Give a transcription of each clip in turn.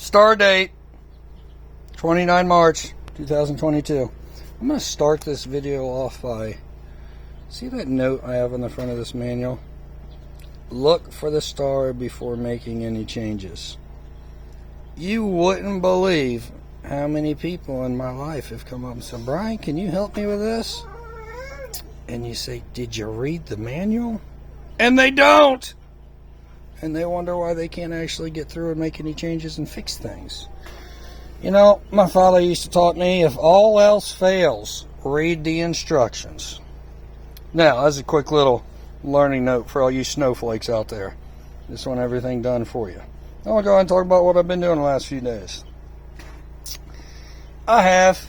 Star date 29 March 2022. I'm going to start this video off by, see that note I have on the front of this manual? Look for the star before making any changes. You wouldn't believe how many people in my life have come up and said, Brian, can you help me with this? And you say, did you read the manual? And they don't! And they wonder why they can't actually get through and make any changes and fix things. You know, my father used to taught me, if all else fails, read the instructions. Now, as a quick little learning note for all you snowflakes out there. Just want everything done for you. I want to go ahead and talk about what I've been doing the last few days. I have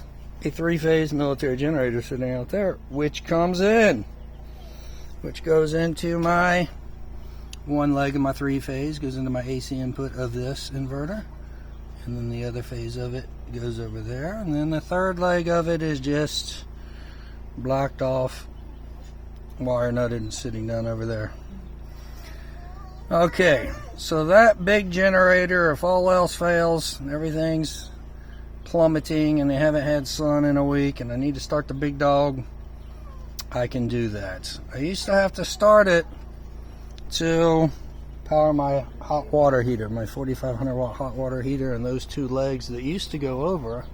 a three-phase military generator sitting out there, which goes into my one leg of my three-phase, goes into my AC input of this inverter, and then the other phase of it goes over there, and then the third leg of it is just blocked off, wire nutted, and sitting down over there. Okay, so that big generator, if all else fails and everything's plummeting and they haven't had sun in a week and I need to start the big dog, I can do that. I used to have to start it to power my hot water heater, my 4500 watt hot water heater, and those two legs that used to go over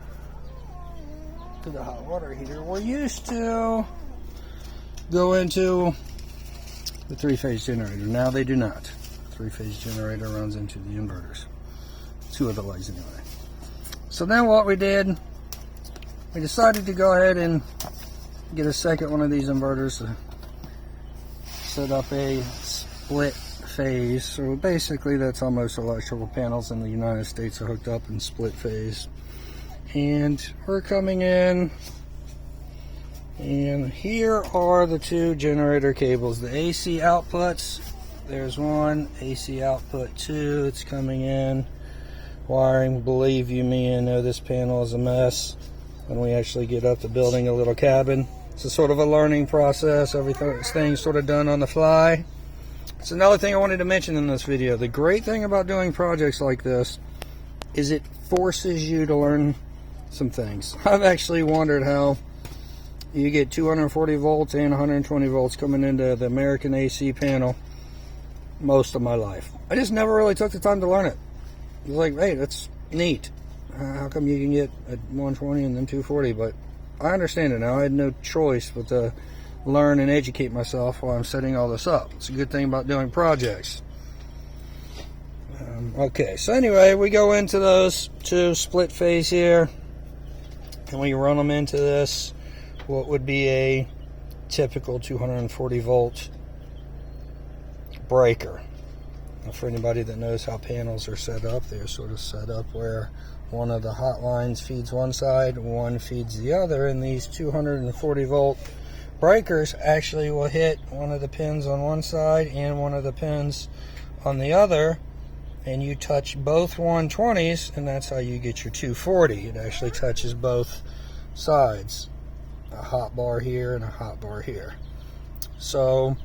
to the hot water heater were used to go into the three-phase generator. Now they do not. Three-phase generator runs into the inverters. Two of the legs anyway. So then what we did, we decided to go ahead and get a second one of these inverters to set up a split phase. So basically that's how most electrical panels in the United States are hooked up in split phase. And we're coming in, and here are the two generator cables. The AC outputs, there's one, AC output 2, it's coming in. Wiring, believe you me, I know this panel is a mess when we actually get up to building a little cabin. It's a sort of a learning process. Everything's sort of done on the fly. It's another thing I wanted to mention in this video. The great thing about doing projects like this is it forces you to learn some things. I've actually wondered how you get 240 volts and 120 volts coming into the American AC panel most of my life. I just never really took the time to learn it. It was like, hey, that's neat. How come you can get a 120 and then 240? But I understand it now. I had no choice but to learn and educate myself while I'm setting all this up. It's a good thing about doing projects. Okay, so anyway, we go into those two split phase here, and we run them into this, what would be a typical 240 volt breaker. Now, for anybody that knows how panels are set up, they're sort of set up where one of the hot lines feeds one side, one feeds the other, and these 240 volt breakers actually will hit one of the pins on one side and one of the pins on the other, and you touch both 120s, and that's how you get your 240. It actually touches both sides, a hot bar here and a hot bar here. So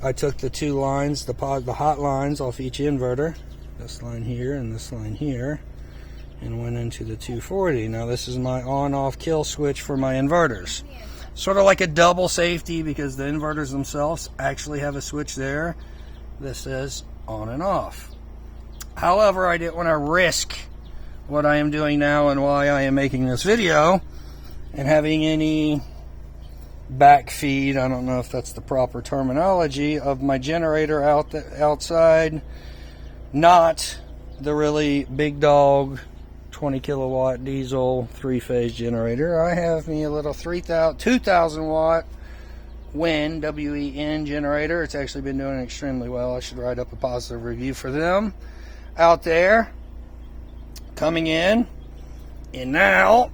I took the two lines, the hot lines off each inverter, this line here and this line here, and went into the 240. Now this is my on-off kill switch for my inverters. Sort of like a double safety, because the inverters themselves actually have a switch there that says on and off. However, I didn't want to risk what I am doing now and why I am making this video and having any backfeed, I don't know if that's the proper terminology, of my generator outside, not the really big dog 20 kilowatt diesel three-phase generator. I have me a little 2,000 watt WEN generator. It's actually been doing extremely well. I should write up a positive review for them out there. Coming in, and now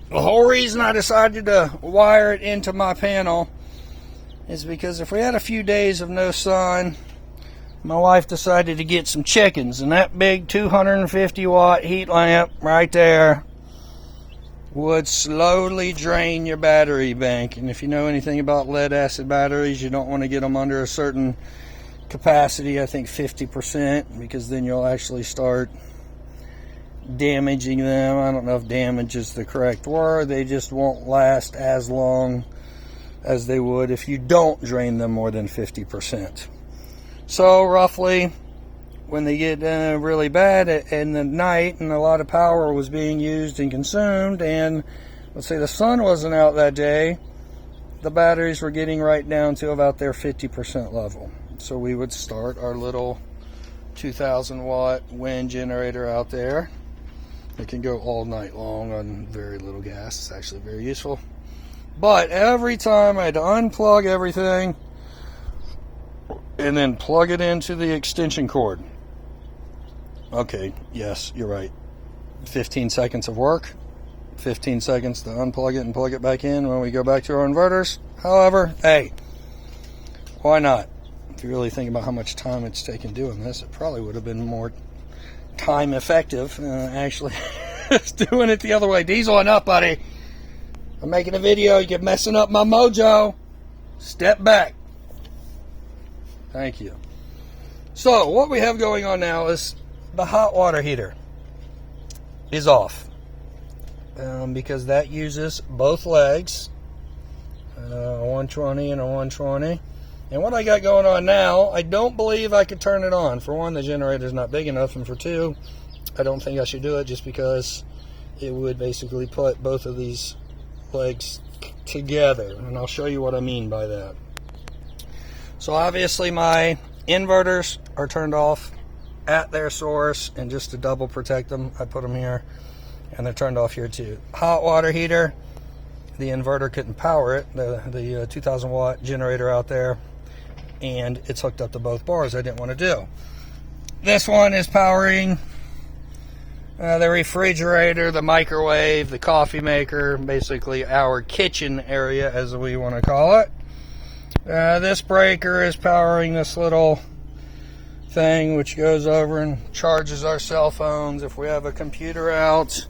the whole reason I decided to wire it into my panel is because if we had a few days of no sun, my wife decided to get some chickens, and that big 250 watt heat lamp right there would slowly drain your battery bank. And if you know anything about lead acid batteries, you don't want to get them under a certain capacity, I think 50%, because then you'll actually start damaging them. I don't know if damage is the correct word. They just won't last as long as they would if you don't drain them more than 50%. So roughly, when they get really bad in the night and a lot of power was being used and consumed, and let's say the sun wasn't out that day, the batteries were getting right down to about their 50% level. So we would start our little 2,000 watt wind generator out there. It can go all night long on very little gas. It's actually very useful. But every time I had to unplug everything and then plug it into the extension cord. Okay, yes, you're right. 15 seconds of work, 15 seconds to unplug it and plug it back in when we go back to our inverters. However, hey, why not? If you really think about how much time it's taken doing this, it probably would have been more time effective actually doing it the other way. Diesel, enough, buddy. I'm making a video. You're messing up my mojo. Step back. Thank you. So what we have going on now is the hot water heater is off because that uses both legs, a 120 and a 120. And what I got going on now, I don't believe I could turn it on. For one, the generator's not big enough, and for two, I don't think I should do it just because it would basically put both of these legs together, and I'll show you what I mean by that. So obviously my inverters are turned off at their source, and just to double protect them, I put them here, and they're turned off here too. Hot water heater, the inverter couldn't power it, the 2,000 watt generator out there, and it's hooked up to both bars. I didn't want to do. This one is powering the refrigerator, the microwave, the coffee maker, basically our kitchen area as we want to call it. This breaker is powering this little thing which goes over and charges our cell phones. If we have a computer out,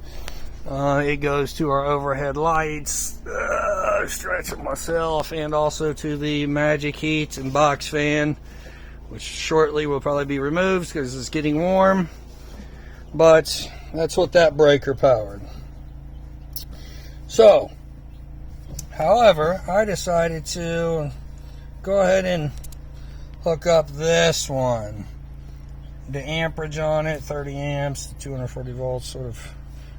it goes to our overhead lights, stretching myself, and also to the Magic Heat and box fan, which shortly will probably be removed because it's getting warm. But that's what that breaker powered. So, however, I decided to go ahead and hook up this one. The amperage on it, 30 amps, 240 volts, sort of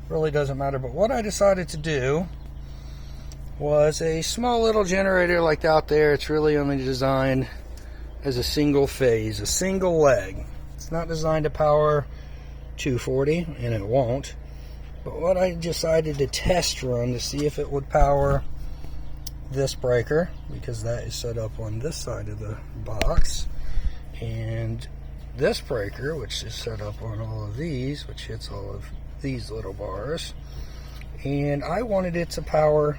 really doesn't matter. But what I decided to do was a small little generator like out there. It's really only designed as a single phase, a single leg. It's not designed to power 240, and it won't. But what I decided to test run to see if it would power this breaker, because that is set up on this side of the box, and this breaker, which is set up on all of these, which hits all of these little bars, and I wanted it to power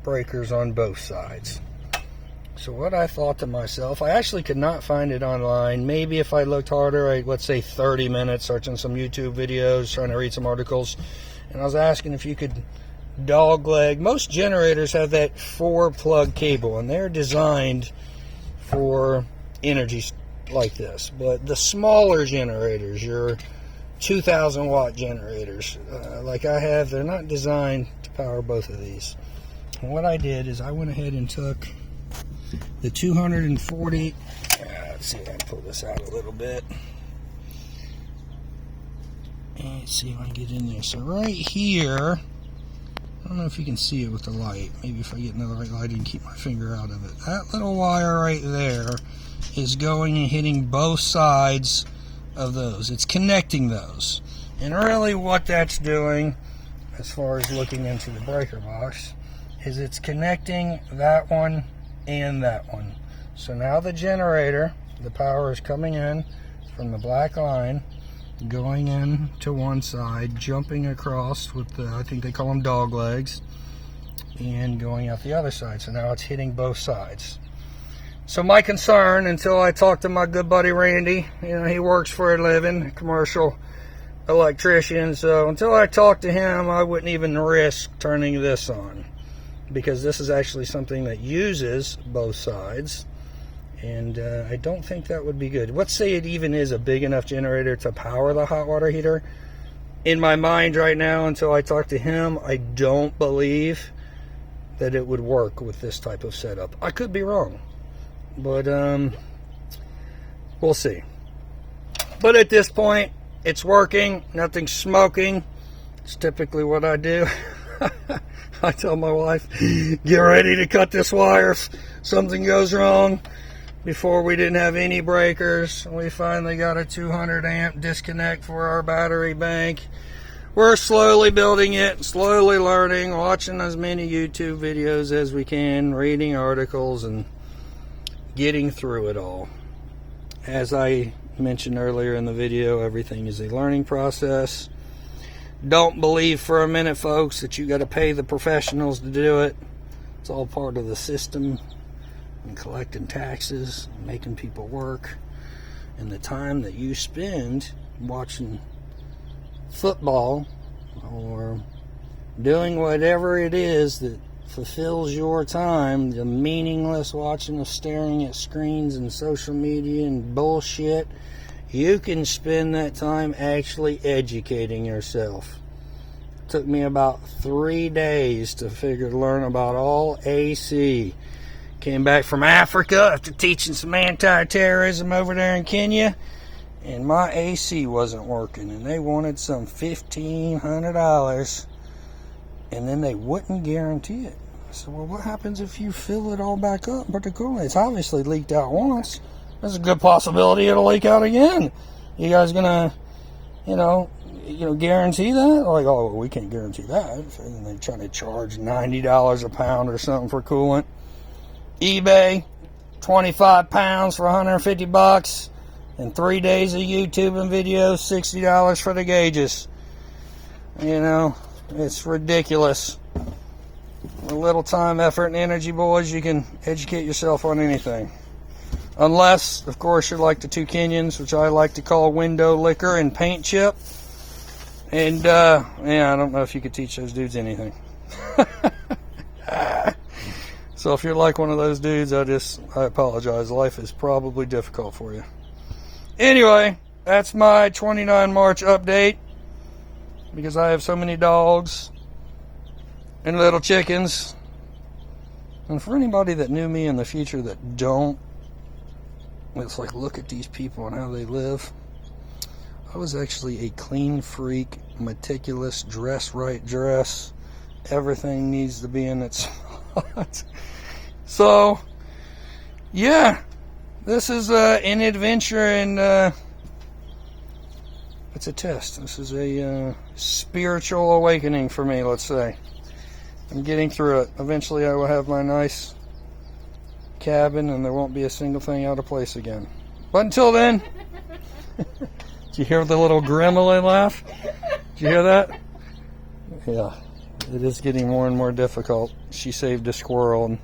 breakers on both sides. So what I thought to myself, I actually could not find it online. Maybe if I looked harder, let's say 30 minutes searching some YouTube videos, trying to read some articles, and I was asking if you could dogleg. Most generators have that 4-plug cable, and they're designed for energy like this. But the smaller generators, your 2,000 watt generators, like I have, they're not designed to power both of these. And what I did is I went ahead and took the 240, let's see if I can pull this out a little bit. And let's see if I can get in there. So right here, I don't know if you can see it with the light. Maybe if I get another light and keep my finger out of it. That little wire right there is going and hitting both sides of those. It's connecting those. And really what that's doing, as far as looking into the breaker box, is it's connecting that one and that one. So now the generator, the power is coming in from the black line, going in to one side, jumping across with the, I think they call them dog legs, and going out the other side. So now it's hitting both sides. So my concern, until I talked to my good buddy Randy, you know, he works for a living, commercial electrician, so until I talked to him, I wouldn't even risk turning this on, because this is actually something that uses both sides, and I don't think that would be good. Let's say it even is a big enough generator to power the hot water heater. in my mind right now, until I talk to him, I don't believe that it would work with this type of setup. I could be wrong, but we'll see. But at this point, it's working. Nothing's smoking. It's typically what I do. I tell my wife, get ready to cut this wire if something goes wrong. Before, we didn't have any breakers. We finally got a 200 amp disconnect for our battery bank. We're slowly building it, slowly learning, watching as many YouTube videos as we can, reading articles, and getting through it all. As I mentioned earlier in the video, everything is a learning process. Don't believe for a minute, folks, that you got to pay the professionals to do it. It's all part of the system, and collecting taxes, and making people work, and the time that you spend watching football or doing whatever it is that fulfills your time, the meaningless watching of staring at screens and social media and bullshit. You can spend that time actually educating yourself. It took me about 3 days to learn about all AC. Came back from Africa after teaching some anti-terrorism over there in Kenya, and my AC wasn't working, and they wanted some $1,500, and then they wouldn't guarantee it. I said, well, what happens if you fill it all back up and put the coolant? It's obviously leaked out once. There's a good possibility it'll leak out again. You guys gonna, guarantee that? Like, oh, well, we can't guarantee that. And they're trying to charge $90 a pound or something for coolant. eBay, 25 pounds for $150, and 3 days of YouTube and videos, $60 for the gauges. It's ridiculous. With a little time, effort, and energy, boys, you can educate yourself on anything. Unless, of course, you're like the two Kenyans, which I like to call window liquor and paint chip. And, I don't know if you could teach those dudes anything. So if you're like one of those dudes, I apologize. Life is probably difficult for you. Anyway, that's my 29 March update. Because I have so many dogs and little chickens. And for anybody that knew me in the future that don't, it's like, look at these people and how they live. I was actually a clean freak, meticulous, dress right dress. Everything needs to be in its spot. So, yeah, this is an adventure, and it's a test. This is a spiritual awakening for me, let's say. I'm getting through it. Eventually I will have my nice cabin, and there won't be a single thing out of place again. But until then, did you hear the little gremlin laugh? Did you hear that? Yeah, it is getting more and more difficult. She saved a squirrel, and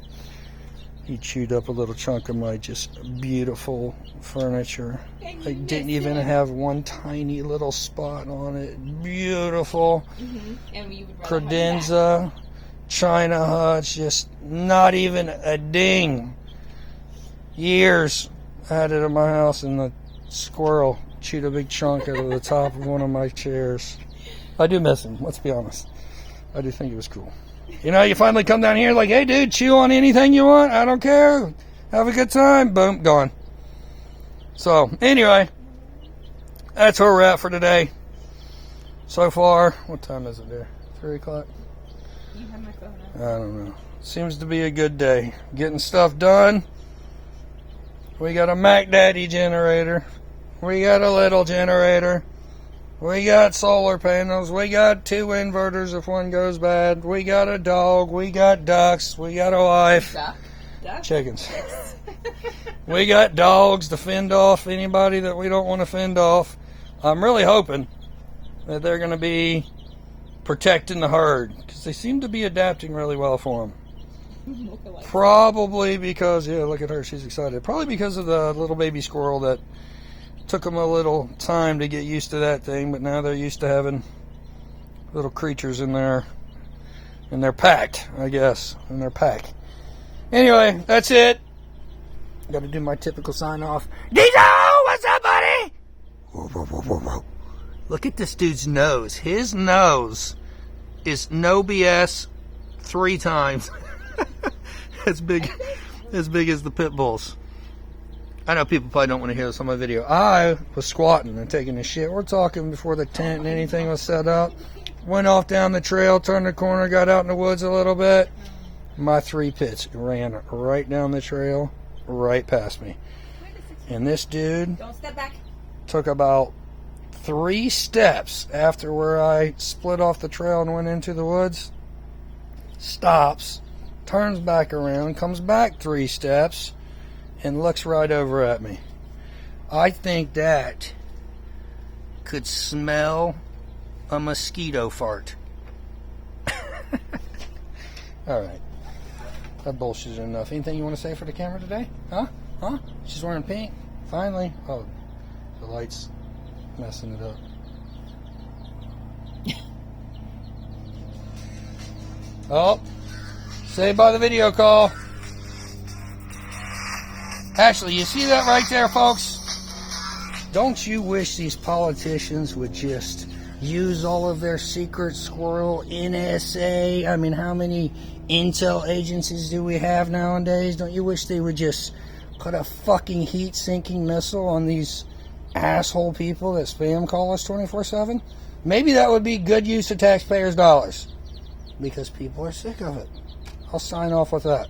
he chewed up a little chunk of my just beautiful furniture. I didn't even have one tiny little spot on it. Beautiful. And you would credenza, China huts, just not even a ding. Years I had it at my house, and the squirrel chewed a big chunk out of the top of one of my chairs. I do miss him, let's be honest. I do think it was cool. You finally come down here like, hey dude, chew on anything you want, I don't care, have a good time, boom, gone. So, anyway, that's where we're at for today. So far, what time is it there? 3 o'clock? You have my phone on. I don't know. Seems to be a good day. Getting stuff done. We got a Mac Daddy generator. We got a little generator. We got solar panels. We got 2 inverters if one goes bad. We got a dog. We got ducks. We got a wife. Duck? Chickens. We got dogs to fend off anybody that we don't want to fend off. I'm really hoping that they're going to be protecting the herd, because they seem to be adapting really well for them. Probably because, yeah, look at her, she's excited. Probably because of the little baby squirrel that took them a little time to get used to that thing, but now they're used to having little creatures in there, and they're packed, I guess, in their pack. Anyway, that's it. Got to do my typical sign off. Diesel, what's up, buddy? Look at this dude's nose. His nose is no BS 3 times as big as the pit bull's. I know people probably don't want to hear this on my video. I was squatting and taking a shit. We're talking before the tent and anything was set up. Went off down the trail, turned the corner, got out in the woods a little bit. My 3 pits ran right down the trail, right past me. And this dude Don't step back. took about 3 steps after where I split off the trail and went into the woods. Stops, turns back around, comes back 3 steps, and looks right over at me. I think that could smell a mosquito fart. Alright. That bullshit is enough. Anything you want to say for the camera today? Huh? Huh? She's wearing pink. Finally. Oh, the light's messing it up. Oh. Saved by the video call. Actually, you see that right there, folks? Don't you wish these politicians would just use all of their secret squirrel NSA? I mean, how many intel agencies do we have nowadays? Don't you wish they would just put a fucking heat-sinking missile on these asshole people that spam call us 24/7? Maybe that would be good use of taxpayers' dollars. Because people are sick of it. I'll sign off with that.